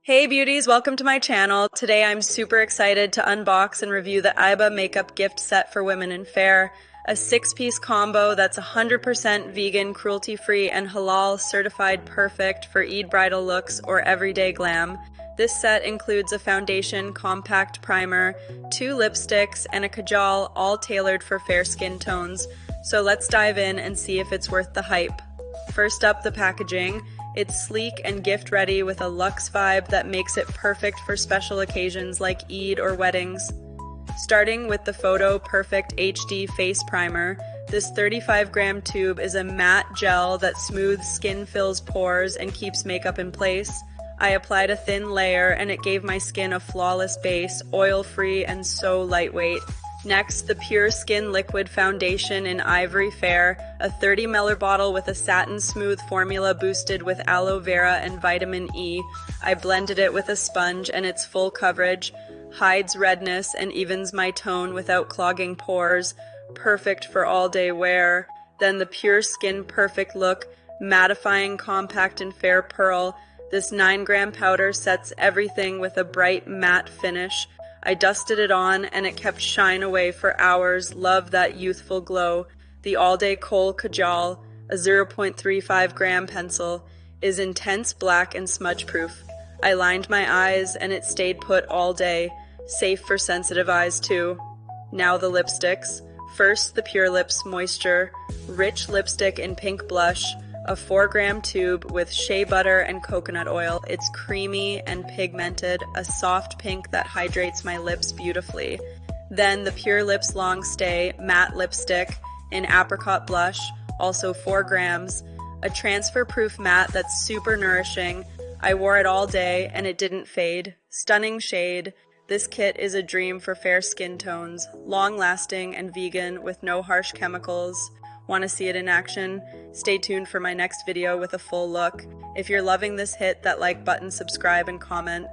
Hey beauties, welcome to my channel. Today I'm super excited to unbox and review the Iba makeup gift set for women in fair, a 6-piece combo that's 100% vegan, cruelty-free, and halal certified, perfect for Eid bridal looks or everyday glam. This set includes a foundation, compact primer, 2 lipsticks, and a kajal, all tailored for fair skin tones. So let's dive in and see if it's worth the hype. First up, the packaging. It's sleek and gift-ready with a luxe vibe that makes it perfect for special occasions like Eid or weddings. Starting with the Photo Perfect HD Face Primer, this 35-gram tube is a matte gel that smooths skin, fills pores, and keeps makeup in place. I applied a thin layer and it gave my skin a flawless base, oil-free and so lightweight. Next, the Pure Skin Liquid Foundation in Ivory Fair, a 30 ml bottle with a satin smooth formula boosted with aloe vera and vitamin E. I blended it with a sponge and its full coverage hides redness and evens my tone without clogging pores, perfect for all-day wear. Then the Pure Skin Perfect Look Mattifying Compact and Fair Pearl. This 9-gram powder sets everything with a bright matte finish. I dusted it on and it kept shine away for hours. Love that youthful glow. The All-Day Kohl Kajal, a 0.35-gram pencil, is intense black and smudge-proof. I lined my eyes and it stayed put all day. Safe for sensitive eyes too. Now the lipsticks. First, the Pure Lips Moisture Rich Lipstick in Pink Blush, a 4-gram tube with shea butter and coconut oil. It's creamy and pigmented, a soft pink that hydrates my lips beautifully. Then the Pure Lips Long Stay Matte Lipstick in Apricot Blush, also 4 grams, a transfer-proof matte that's super nourishing. I wore it all day and it didn't fade. Stunning shade. This kit is a dream for fair skin tones, long-lasting and vegan with no harsh chemicals. Want to see it in action? Stay tuned for my next video with a full look. If you're loving this, hit that like button, subscribe, and comment.